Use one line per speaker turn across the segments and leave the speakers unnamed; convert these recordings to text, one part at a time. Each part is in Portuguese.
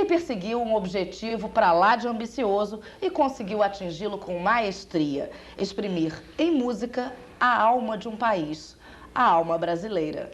perseguiu um objetivo para lá de ambicioso e conseguiu atingi-lo com maestria, exprimir em música a alma de um país, a alma brasileira.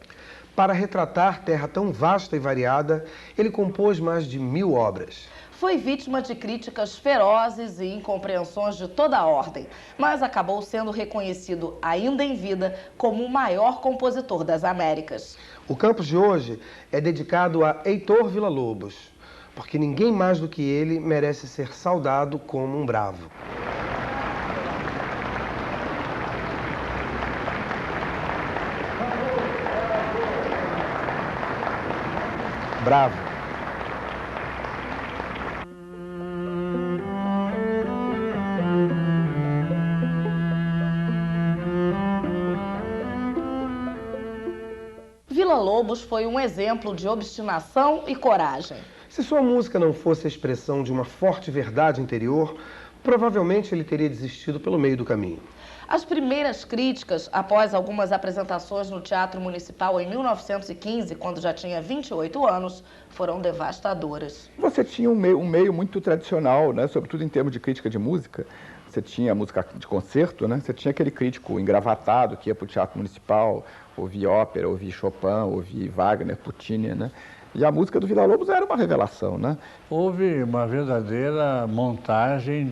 Para retratar terra tão vasta e variada, ele compôs mais de 1000 obras.
Foi vítima de críticas ferozes e incompreensões de toda a ordem, mas acabou sendo reconhecido ainda em vida como o maior compositor das Américas.
O campus de hoje é dedicado a Heitor Villa-Lobos, porque ninguém mais do que ele merece ser saudado como um bravo. Bravo.
Villa-Lobos foi um exemplo de obstinação e coragem.
Se sua música não fosse a expressão de uma forte verdade interior, provavelmente ele teria desistido pelo meio do caminho.
As primeiras críticas, após algumas apresentações no Teatro Municipal em 1915, quando já tinha 28 anos, foram devastadoras.
Você tinha um meio muito tradicional, né? Sobretudo em termos de crítica de música. Você tinha música de concerto, né? Você tinha aquele crítico engravatado que ia para o Teatro Municipal, ouvir ópera, ouvir Chopin, ouvir Wagner, Puccini, né? E a música do Villa-Lobos era uma revelação, né?
Houve uma verdadeira montagem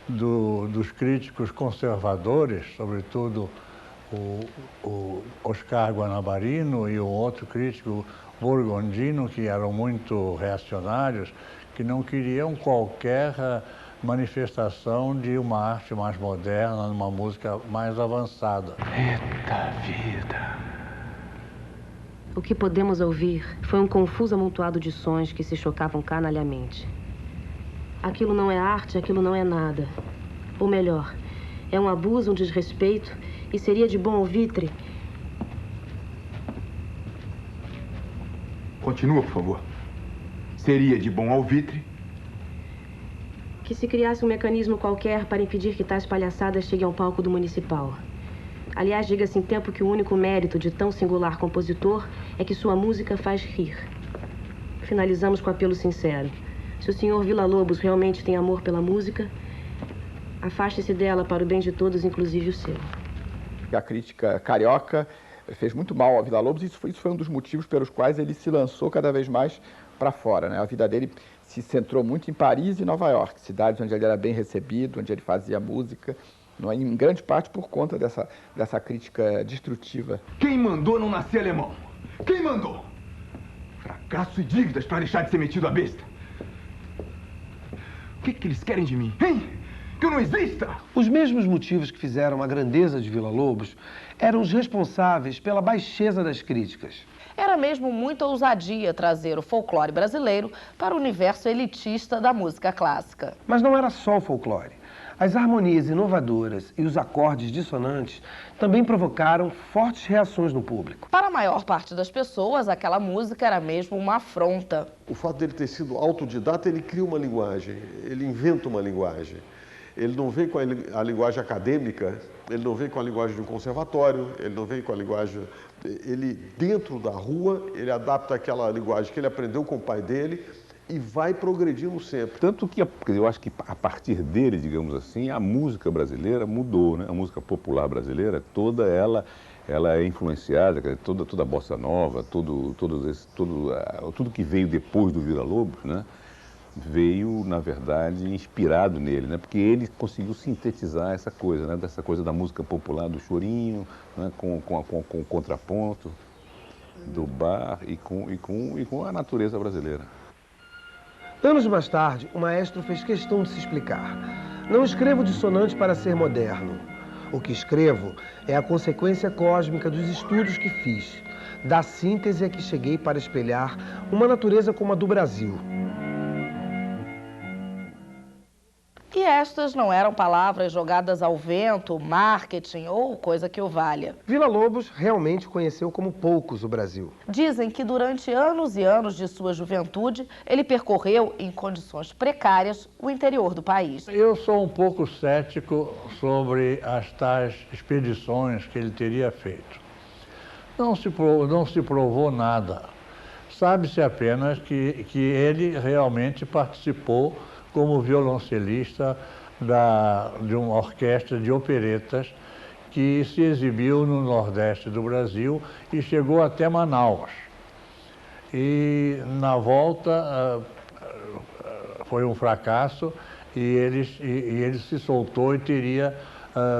dos críticos conservadores, sobretudo o Oscar Guanabarino e o outro crítico Borgondino, que eram muito reacionários, que não queriam qualquer manifestação de uma arte mais moderna, uma música mais avançada.
Eita vida!
O que podemos ouvir foi um confuso amontoado de sons que se chocavam canalhamente. Aquilo não é arte, aquilo não é nada. Ou melhor, é um abuso, um desrespeito, e seria de bom alvitre.
Continua, por favor. Seria de bom alvitre
que se criasse um mecanismo qualquer para impedir que tais palhaçadas cheguem ao palco do Municipal. Aliás, diga-se em tempo que o único mérito de tão singular compositor é que sua música faz rir. Finalizamos com apelo sincero. Se o senhor Villa-Lobos realmente tem amor pela música, afaste-se dela para o bem de todos, inclusive o seu.
A crítica carioca fez muito mal ao Villa-Lobos e isso foi um dos motivos pelos quais ele se lançou cada vez mais para fora, né? A vida dele se centrou muito em Paris e Nova York, cidades onde ele era bem recebido, onde ele fazia música, não é? Em grande parte por conta dessa crítica destrutiva.
Quem mandou não nascer alemão? Quem mandou? Fracasso e dívidas para deixar de ser metido à besta. O que eles querem de mim, hein? Que eu não exista?
Os mesmos motivos que fizeram a grandeza de Villa-Lobos eram os responsáveis pela baixeza das críticas.
Era mesmo muita ousadia trazer o folclore brasileiro para o universo elitista da música clássica.
Mas não era só o folclore. As harmonias inovadoras e os acordes dissonantes também provocaram fortes reações no público.
Para a maior parte das pessoas, aquela música era mesmo uma afronta.
O fato dele ter sido autodidata, ele cria uma linguagem, ele inventa uma linguagem. Ele não vem com a linguagem acadêmica, ele não vem com a linguagem de um conservatório, ele não vem com a linguagem... Ele, dentro da rua, ele adapta aquela linguagem que ele aprendeu com o pai dele e vai progredindo sempre.
Tanto que eu acho que a partir dele, digamos assim, a música brasileira mudou, né? A música popular brasileira, toda ela é influenciada, toda a bossa nova, tudo que veio depois do Villa-Lobos, né? Veio, na verdade, inspirado nele, né? Porque ele conseguiu sintetizar essa coisa, né? Dessa coisa da música popular, do chorinho, né? com o contraponto do bar e com a natureza brasileira.
Anos mais tarde, o maestro fez questão de se explicar. Não escrevo dissonante para ser moderno. O que escrevo é a consequência cósmica dos estudos que fiz, da síntese a que cheguei para espelhar uma natureza como a do Brasil.
E estas não eram palavras jogadas ao vento, marketing ou coisa que o valha.
Villa-Lobos realmente conheceu como poucos o Brasil.
Dizem que durante anos e anos de sua juventude, ele percorreu, em condições precárias, o interior do país.
Eu sou um pouco cético sobre as tais expedições que ele teria feito. Não se provou nada. Sabe-se apenas que ele realmente participou como violoncelista de uma orquestra de operetas que se exibiu no Nordeste do Brasil e chegou até Manaus. E na volta foi um fracasso e ele se soltou e teria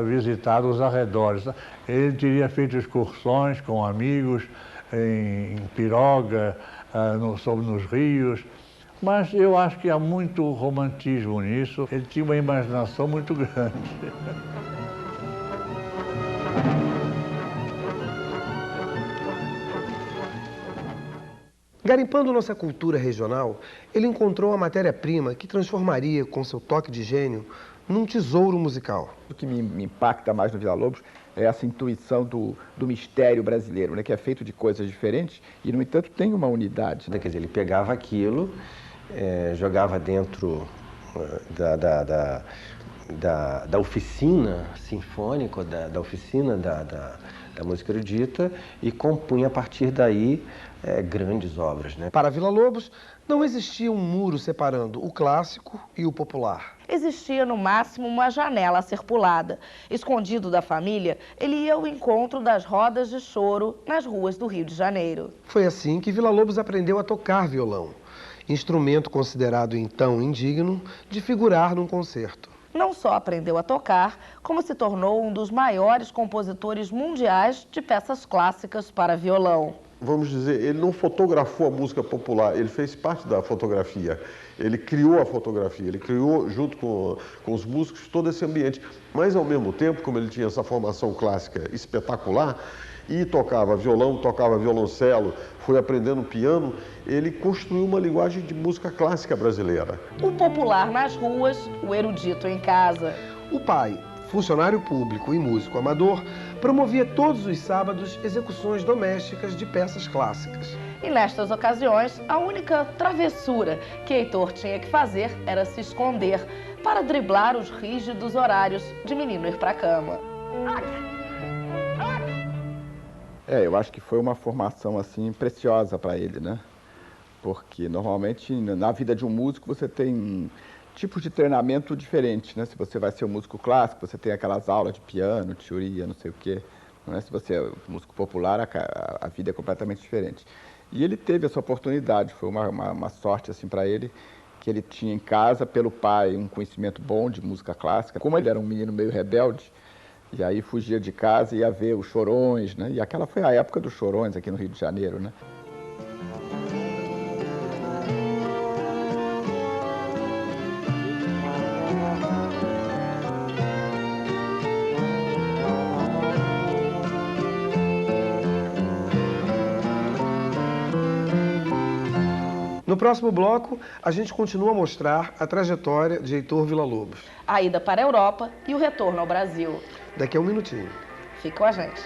visitado os arredores. Ele teria feito excursões com amigos em piroga, nos rios, mas eu acho que há muito romantismo nisso. Ele tinha uma imaginação muito grande.
Garimpando nossa cultura regional, ele encontrou a matéria-prima que transformaria, com seu toque de gênio, num tesouro musical.
O que me impacta mais no Villa-Lobos é essa intuição do mistério brasileiro, né, que é feito de coisas diferentes e, no entanto, tem uma unidade.
Quer dizer, ele pegava aquilo, jogava dentro da oficina sinfônica, da oficina da música erudita e compunha a partir daí grandes obras, né?
Para Villa-Lobos, não existia um muro separando o clássico e o popular.
Existia, no máximo, uma janela a ser pulada. Escondido da família, ele ia ao encontro das rodas de choro nas ruas do Rio de Janeiro.
Foi assim que Villa-Lobos aprendeu a tocar violão, instrumento considerado então indigno de figurar num concerto.
Não só aprendeu a tocar, como se tornou um dos maiores compositores mundiais de peças clássicas para violão.
Vamos dizer, ele não fotografou a música popular, ele fez parte da fotografia. Ele criou a fotografia, ele criou, junto com os músicos, todo esse ambiente. Mas, ao mesmo tempo, como ele tinha essa formação clássica espetacular, e tocava violão, tocava violoncelo, foi aprendendo piano, ele construiu uma linguagem de música clássica brasileira.
O popular nas ruas, o erudito em casa.
O pai, funcionário público e músico amador, promovia todos os sábados execuções domésticas de peças clássicas.
E nestas ocasiões, a única travessura que Heitor tinha que fazer era se esconder para driblar os rígidos horários de menino ir para a cama.
Eu acho que foi uma formação assim preciosa para ele, né? Porque normalmente na vida de um músico você tem tipos de treinamento diferentes, né? Se você vai ser um músico clássico, você tem aquelas aulas de piano, teoria, não sei o quê. Não é? Se você é um músico popular, a vida é completamente diferente. E ele teve essa oportunidade, foi uma sorte assim para ele, que ele tinha em casa, pelo pai, um conhecimento bom de música clássica. Como ele era um menino meio rebelde, e aí fugia de casa e ia ver os Chorões, né? E aquela foi a época dos Chorões aqui no Rio de Janeiro, né?
No próximo bloco, a gente continua a mostrar a trajetória de Heitor Villa-Lobos.
A ida para a Europa e o retorno ao Brasil.
Daqui a um minutinho.
Fique com a gente.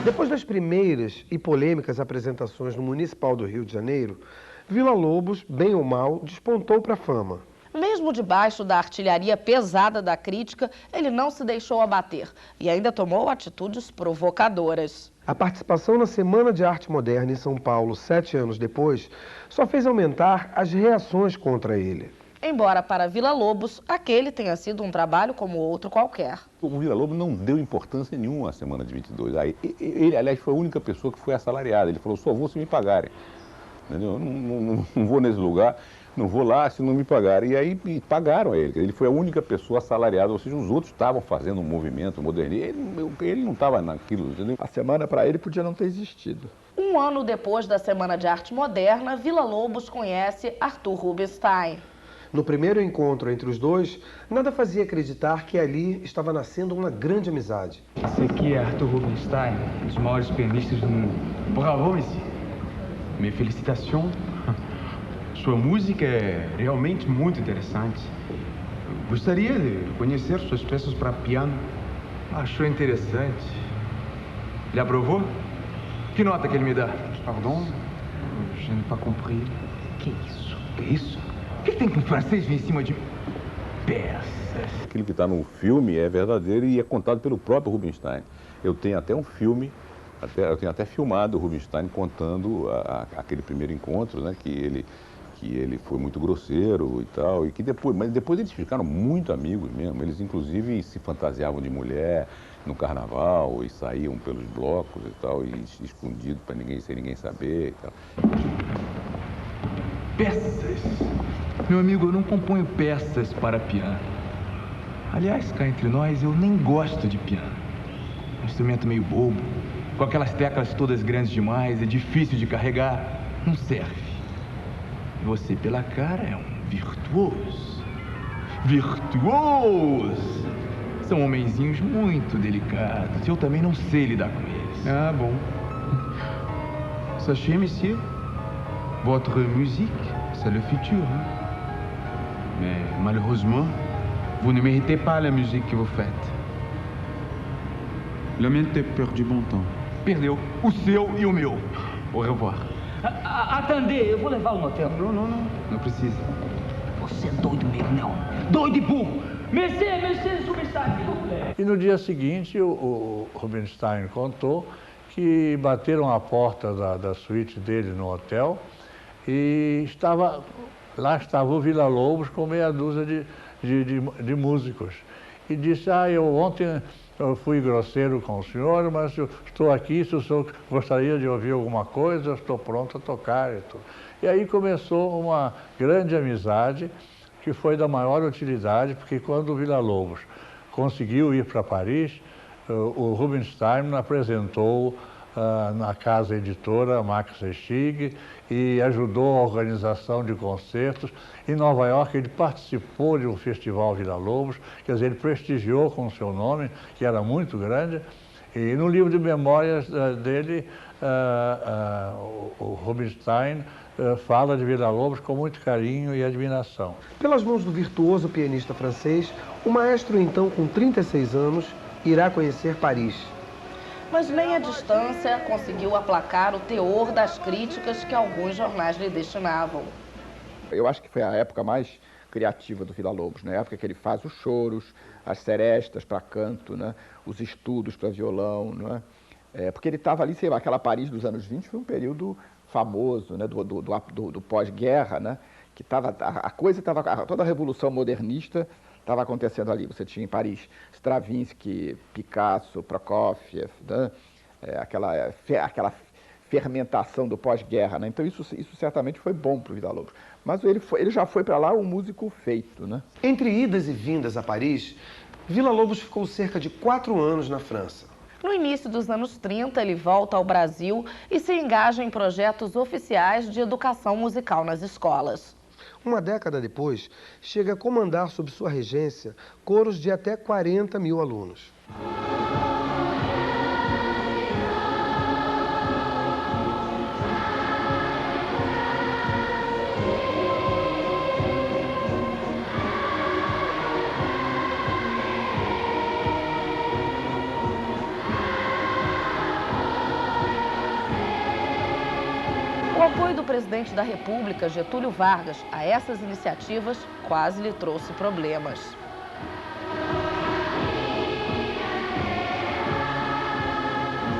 Depois das primeiras e polêmicas apresentações no Municipal do Rio de Janeiro, Villa-Lobos, bem ou mal, despontou para a fama.
Mesmo debaixo da artilharia pesada da crítica, ele não se deixou abater e ainda tomou atitudes provocadoras.
A participação na Semana de Arte Moderna em São Paulo, 7 anos depois, só fez aumentar as reações contra ele.
Embora para Villa-Lobos, aquele tenha sido um trabalho como outro qualquer.
O Villa-Lobos não deu importância nenhuma à Semana de 22. Ele, aliás, foi a única pessoa que foi assalariada. Ele falou, só vou se me pagarem. Entendeu? Eu não vou nesse lugar, não vou lá se não me pagarem. E aí pagaram a ele. Ele foi a única pessoa assalariada, ou seja, os outros estavam fazendo um movimento modernista. Ele não estava naquilo. Entendeu?
A semana para ele podia não ter existido.
Um ano depois da Semana de Arte Moderna, Villa-Lobos conhece Arthur Rubinstein.
No primeiro encontro entre os dois, nada fazia acreditar que ali estava nascendo uma grande amizade.
Esse aqui é Arthur Rubinstein, um dos maiores pianistas do mundo. Bravo, monsieur. Mes félicitations. Sua música é realmente muito interessante.
Gostaria de conhecer suas peças para piano.
Achou interessante. Ele aprovou? Que nota que ele me dá?
Pardon?
Je n'ai pas compris.
Que isso? Que isso? O que tem que um francês vir em cima de peças?
Aquilo que está no filme é verdadeiro e é contado pelo próprio Rubinstein. Eu tenho até um filme, eu tenho até filmado o Rubinstein contando aquele primeiro encontro, né, que ele foi muito grosseiro e tal, e que mas depois eles ficaram muito amigos mesmo. Eles inclusive se fantasiavam de mulher no carnaval e saíam pelos blocos e tal, e escondido para sem ninguém saber e tal.
Peças? Meu amigo, eu não componho peças para piano. Aliás, cá entre nós, eu nem gosto de piano. Um instrumento meio bobo, com aquelas teclas todas grandes demais, é difícil de carregar, não serve. E você, pela cara, é um virtuoso. Virtuoso! São homenzinhos muito delicados, eu também não sei lidar com eles.
Ah, bon. Sachez, monsieur, votre musique, c'est le futur. Hein? Mais malheureusement, vous ne méritez pas la musique que vous faites. La mienne te perd du bon temps.
Perdeu o seu e o meu. Au revoir.
Attendez, eu vou levá-lo no hotel.
Não precisa.
Você é doido mesmo, não? Doido e burro! Monsieur, Rubinstein, s'il vous plaît.
E no dia seguinte, o Rubinstein contou que bateram a porta da suíte dele no hotel e lá estava o Villa-Lobos com meia dúzia de músicos. E disse, ontem eu fui grosseiro com o senhor, mas eu estou aqui, se o senhor gostaria de ouvir alguma coisa, eu estou pronto a tocar e tudo. E aí começou uma grande amizade, que foi da maior utilidade, porque quando o Villa-Lobos conseguiu ir para Paris, o Rubinstein apresentou na casa editora Max Reichig e ajudou a organização de concertos. Em Nova York ele participou de um festival Villa-Lobos, quer dizer, ele prestigiou com o seu nome, que era muito grande, e no livro de memórias dele, o Rubinstein fala de Villa-Lobos com muito carinho e admiração.
Pelas mãos do virtuoso pianista francês, o maestro, então com 36 anos, irá conhecer Paris.
Mas nem a distância conseguiu aplacar o teor das críticas que alguns jornais lhe destinavam.
Eu acho que foi a época mais criativa do Villa-Lobos, na época que ele faz os choros, as serestas para canto, né? Os estudos para violão, né? Porque ele estava ali, sei lá, aquela Paris dos anos 20 foi um período famoso, né? do pós-guerra, né? Que toda a revolução modernista estava acontecendo ali. Você tinha em Paris Stravinsky, Picasso, Prokofiev, né? Aquela fermentação do pós-guerra, né? Então isso certamente foi bom para o Villa-Lobos. Mas ele já foi para lá um músico feito, né?
Entre idas e vindas a Paris, Villa-Lobos ficou cerca de 4 anos na França.
No início dos anos 30, ele volta ao Brasil e se engaja em projetos oficiais de educação musical nas escolas.
Uma década depois, chega a comandar sob sua regência coros de até 40 mil alunos.
O apoio do presidente da República, Getúlio Vargas, a essas iniciativas quase lhe trouxe problemas.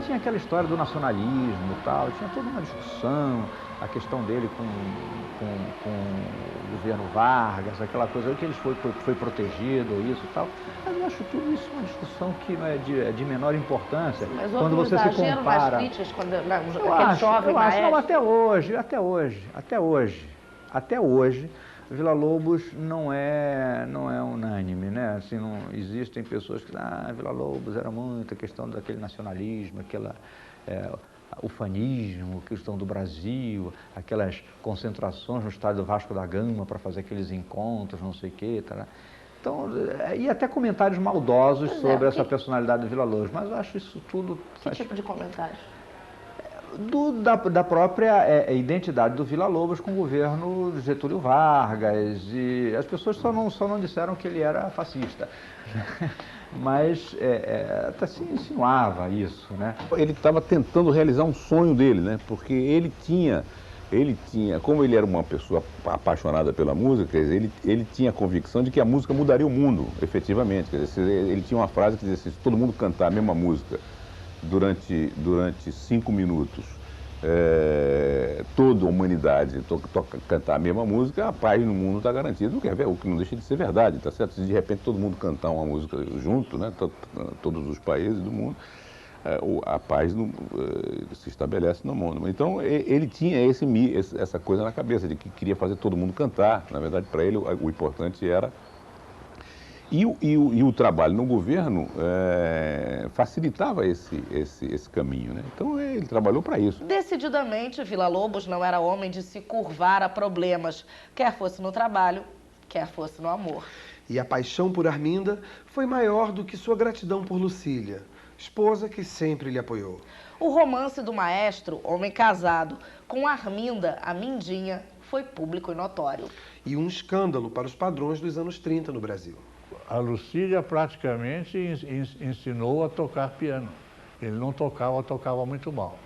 Tinha aquela história do nacionalismo e tal, tinha toda uma discussão, a questão dele com o governo Vargas, aquela coisa que ele foi protegido, isso e tal. Mas eu acho tudo isso uma discussão que não é de menor importância.
Mas
quando você se compara,
nas críticas, quando aquele jovem maestro...
Não, até hoje, Villa-Lobos não é unânime, né? Assim, não existem pessoas que Villa-Lobos era muito a questão daquele nacionalismo, ufanismo, questão do Brasil, aquelas concentrações no estádio do Vasco da Gama para fazer aqueles encontros, não sei o quê, tá? Então, e até comentários maldosos sobre essa personalidade do Villa-Lobos, mas eu acho isso tudo...
Que tipo de comentários?
Da própria identidade do Villa-Lobos com o governo de Getúlio Vargas. E as pessoas só não disseram que ele era fascista. Mas até se insinuava isso, né?
Ele estava tentando realizar um sonho dele, né? Porque ele tinha, como ele era uma pessoa apaixonada pela música, quer dizer, ele tinha a convicção de que a música mudaria o mundo, efetivamente. Quer dizer, ele tinha uma frase que dizia assim: se todo mundo cantar a mesma música durante 5 minutos, toda a humanidade cantar a mesma música, a paz no mundo está garantida, o que não deixa de ser verdade, tá certo? Se de repente todo mundo cantar uma música junto, né, todos os países do mundo, a paz se estabelece no mundo. Então ele tinha essa coisa na cabeça, de que queria fazer todo mundo cantar. Na verdade, para ele o importante era... E o trabalho no governo facilitava esse caminho, né? Então ele trabalhou para isso.
Decididamente, Villa-Lobos não era homem de se curvar a problemas, quer fosse no trabalho, quer fosse no amor.
E a paixão por Arminda foi maior do que sua gratidão por Lucília, esposa que sempre lhe apoiou.
O romance do maestro, homem casado, com Arminda, a Mindinha, foi público e notório.
E um escândalo para os padrões dos anos 30 no Brasil.
A Lucília praticamente ensinou a tocar piano. Ele não tocava, tocava muito mal.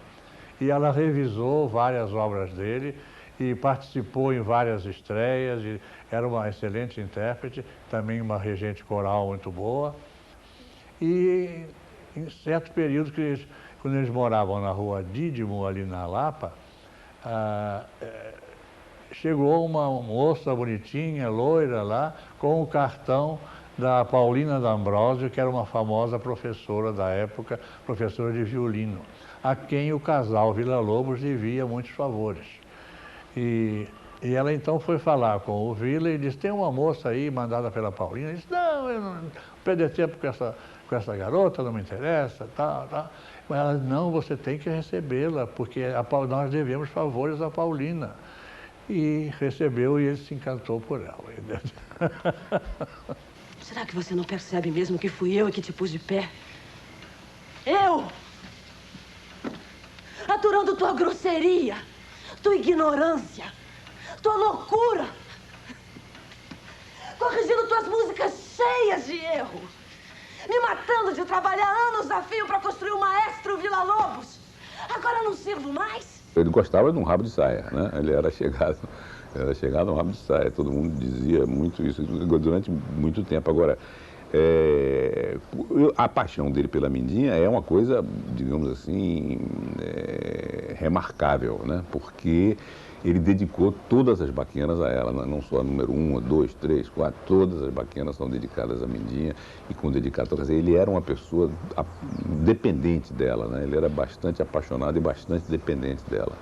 E ela revisou várias obras dele e participou em várias estreias. E era uma excelente intérprete, também uma regente coral muito boa. E em certo período, quando eles moravam na rua Dídimo, ali na Lapa, chegou uma moça bonitinha, loira lá, com o cartão da Paulina D'Ambrosio, que era uma famosa professora da época, professora de violino, a quem o casal Villa-Lobos devia muitos favores. E ela então foi falar com o Villa e disse: tem uma moça aí mandada pela Paulina. Ele disse: não, eu não perder tempo com essa garota, não me interessa, tal. Mas ela: não, você tem que recebê-la, porque nós devemos favores à Paulina. E recebeu e ele se encantou por ela.
Será que você não percebe mesmo que fui eu que te pus de pé? Eu! Aturando tua grosseria, tua ignorância, tua loucura. Corrigindo tuas músicas cheias de erro. Me matando de trabalhar anos a fio para construir o maestro Villa-Lobos. Agora não sirvo mais?
Ele gostava de um rabo de saia, né? Ele era chegado a um rabo de saia. Todo mundo dizia muito isso durante muito tempo. Agora, a paixão dele pela Mindinha é uma coisa, digamos assim, remarcável, né? Porque ele dedicou todas as baquenas a ela, não só a número 1, 2, 3, 4, todas as baquenas são dedicadas à Mindinha e com dedicatória. Quer dizer, ele era uma pessoa dependente dela, né? Ele era bastante apaixonado e bastante dependente dela.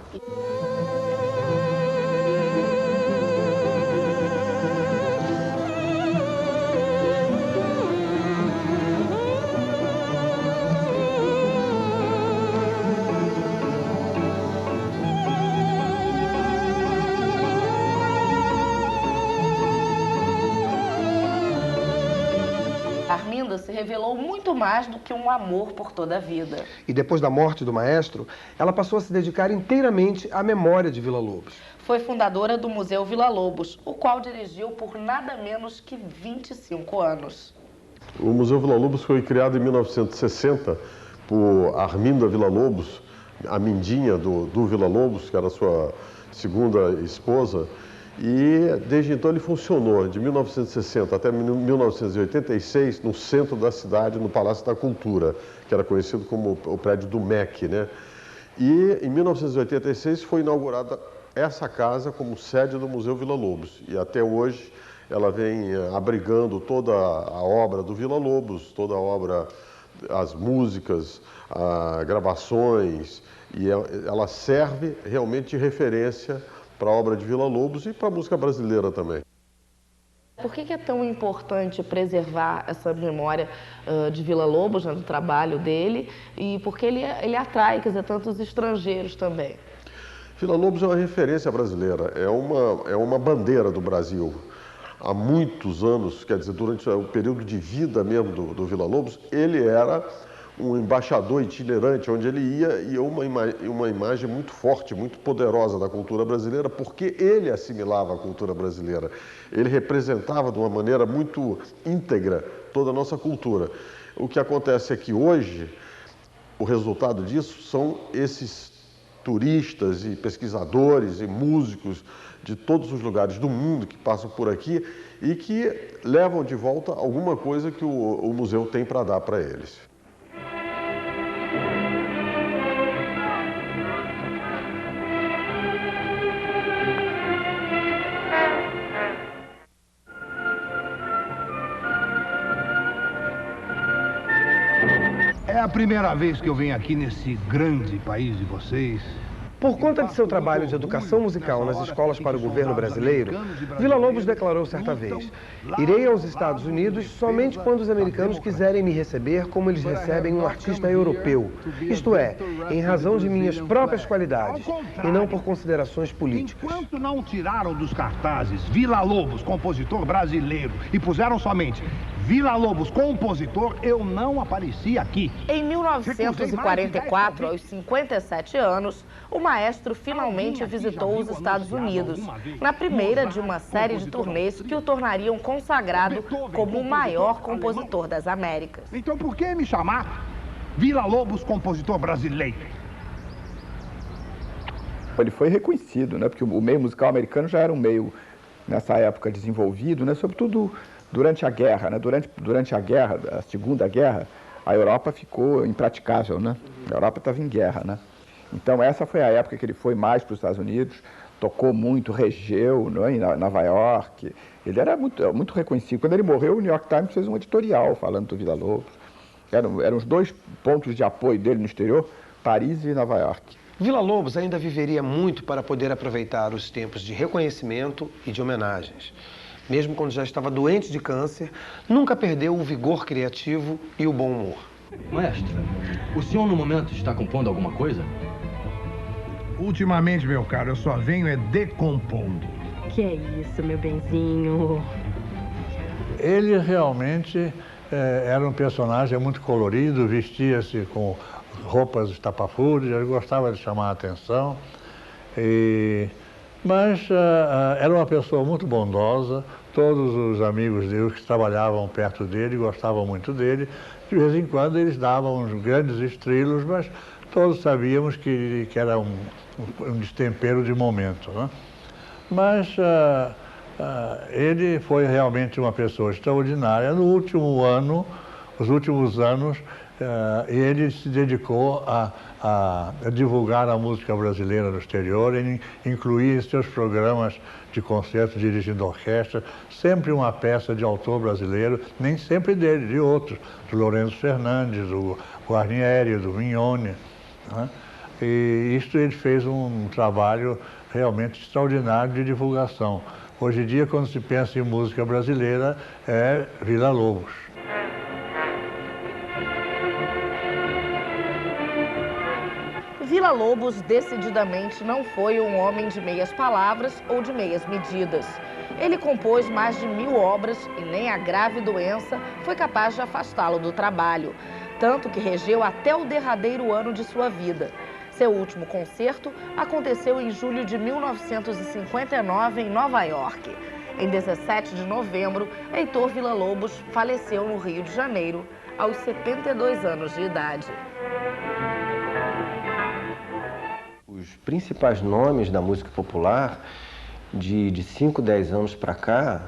Arminda se revelou muito mais do que um amor por toda a vida.
E depois da morte do maestro, ela passou a se dedicar inteiramente à memória de Villa-Lobos.
Foi fundadora do Museu Villa-Lobos, o qual dirigiu por nada menos que 25 anos.
O Museu Villa-Lobos foi criado em 1960 por Arminda Villa-Lobos, a Mindinha do Villa-Lobos, que era sua segunda esposa. E desde então ele funcionou, de 1960 até 1986, no centro da cidade, no Palácio da Cultura, que era conhecido como o prédio do MEC, né? E em 1986 foi inaugurada essa casa como sede do Museu Villa-Lobos. E até hoje ela vem abrigando toda a obra do Villa-Lobos, toda a obra, as músicas, gravações, e ela serve realmente de referência para a obra de Villa-Lobos e para a música brasileira também.
Por que é tão importante preservar essa memória de Villa-Lobos, né, do trabalho dele, e porque ele atrai, quer dizer, tantos estrangeiros também?
Villa-Lobos é uma referência brasileira, é uma bandeira do Brasil. Há muitos anos, quer dizer, durante o período de vida mesmo do Villa-Lobos, ele era um embaixador itinerante, onde ele ia, e uma imagem muito forte, muito poderosa da cultura brasileira, porque ele assimilava a cultura brasileira. Ele representava de uma maneira muito íntegra toda a nossa cultura. O que acontece é que hoje, o resultado disso são esses turistas e pesquisadores e músicos de todos os lugares do mundo que passam por aqui e que levam de volta alguma coisa que o museu tem para dar para eles.
É a primeira vez que eu venho aqui nesse grande país de vocês.
Por conta de seu trabalho de educação musical nas escolas para o governo brasileiro, Villa-Lobos declarou certa vez: irei aos Estados Unidos somente quando os americanos quiserem me receber como eles recebem um artista europeu. Isto é, em razão de minhas próprias qualidades e não por considerações políticas.
Enquanto não tiraram dos cartazes Villa-Lobos, compositor brasileiro, e puseram somente Villa-Lobos, compositor, eu não apareci aqui.
Em 1944, aos 57 anos, o maestro finalmente visitou os Estados Unidos, na primeira de uma série de turnês que o tornariam consagrado como o maior compositor das Américas.
Então por que me chamar Villa-Lobos, compositor brasileiro?
Ele foi reconhecido, né? Porque o meio musical americano já era um meio, nessa época, desenvolvido, né? Sobretudo durante a guerra, né? Durante a guerra, a Segunda Guerra, a Europa ficou impraticável, né? A Europa estava em guerra, né? Então essa foi a época que ele foi mais para os Estados Unidos, tocou muito, regeu, né? Em Nova York. Ele era muito reconhecido. Quando ele morreu, o New York Times fez um editorial falando do Villa-Lobos. Eram os dois pontos de apoio dele no exterior, Paris e Nova York.
Villa-Lobos ainda viveria muito para poder aproveitar os tempos de reconhecimento e de homenagens. Mesmo quando já estava doente de câncer, nunca perdeu o vigor criativo e o bom humor.
Maestro, o senhor no momento está compondo alguma coisa?
Ultimamente, meu caro, eu só venho decompondo.
Que é isso, meu benzinho?
Ele realmente era um personagem muito colorido, vestia-se com roupas estapafúrdias, ele gostava de chamar a atenção. Mas era uma pessoa muito bondosa, todos os amigos dele que trabalhavam perto dele gostavam muito dele. De vez em quando eles davam uns grandes estrilos, mas todos sabíamos que era um destempero de momento, né? Mas ele foi realmente uma pessoa extraordinária. No último ano, os últimos anos, ele se dedicou a divulgar a música brasileira no exterior, ele incluía em seus programas de concertos dirigindo orquestra, sempre uma peça de autor brasileiro, nem sempre dele, de outros, do Lourenço Fernandes, do Guarnieri, do Mignone, né? E isto ele fez um trabalho realmente extraordinário de divulgação. Hoje em dia, quando se pensa em música brasileira, é Villa-Lobos.
Villa-Lobos decididamente não foi um homem de meias palavras ou de meias medidas. Ele compôs mais de 1000 obras e nem a grave doença foi capaz de afastá-lo do trabalho, tanto que regeu até o derradeiro ano de sua vida. Seu último concerto aconteceu em julho de 1959 em Nova York. Em 17 de novembro, Heitor Villa-Lobos faleceu no Rio de Janeiro, aos 72 anos de idade.
Os principais nomes da música popular, de 5, 10 anos para cá,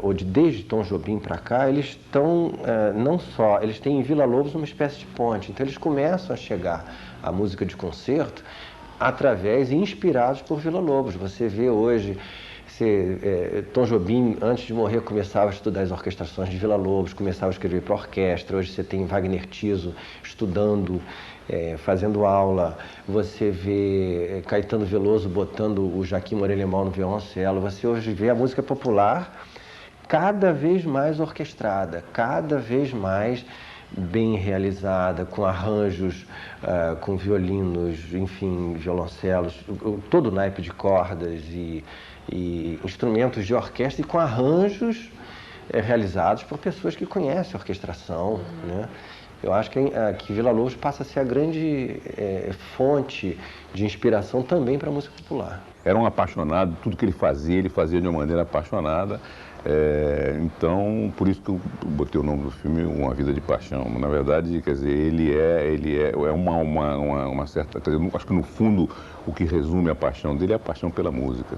ou desde Tom Jobim para cá, eles estão, não só, eles têm em Villa-Lobos uma espécie de ponte, então eles começam a chegar à música de concerto através e inspirados por Villa-Lobos. Você vê hoje, Tom Jobim, antes de morrer, começava a estudar as orquestrações de Villa-Lobos, começava a escrever para orquestra. Hoje você tem Wagner Tiso estudando, fazendo aula. Você vê Caetano Veloso botando o Joaquim Moreira-Lemal no violoncelo. Você hoje vê a música popular cada vez mais orquestrada, cada vez mais bem realizada, com arranjos, com violinos, enfim, violoncelos, todo o naipe de cordas e instrumentos de orquestra, e com arranjos realizados por pessoas que conhecem a orquestração, né? Eu acho que Villa-Lobos passa a ser a grande fonte de inspiração também para a música popular.
Era um apaixonado, tudo que ele fazia de uma maneira apaixonada. Então, por isso que eu botei o nome do filme Uma Vida de Paixão. Na verdade, quer dizer, ele é uma certa... Quer dizer, acho que no fundo o que resume a paixão dele é a paixão pela música.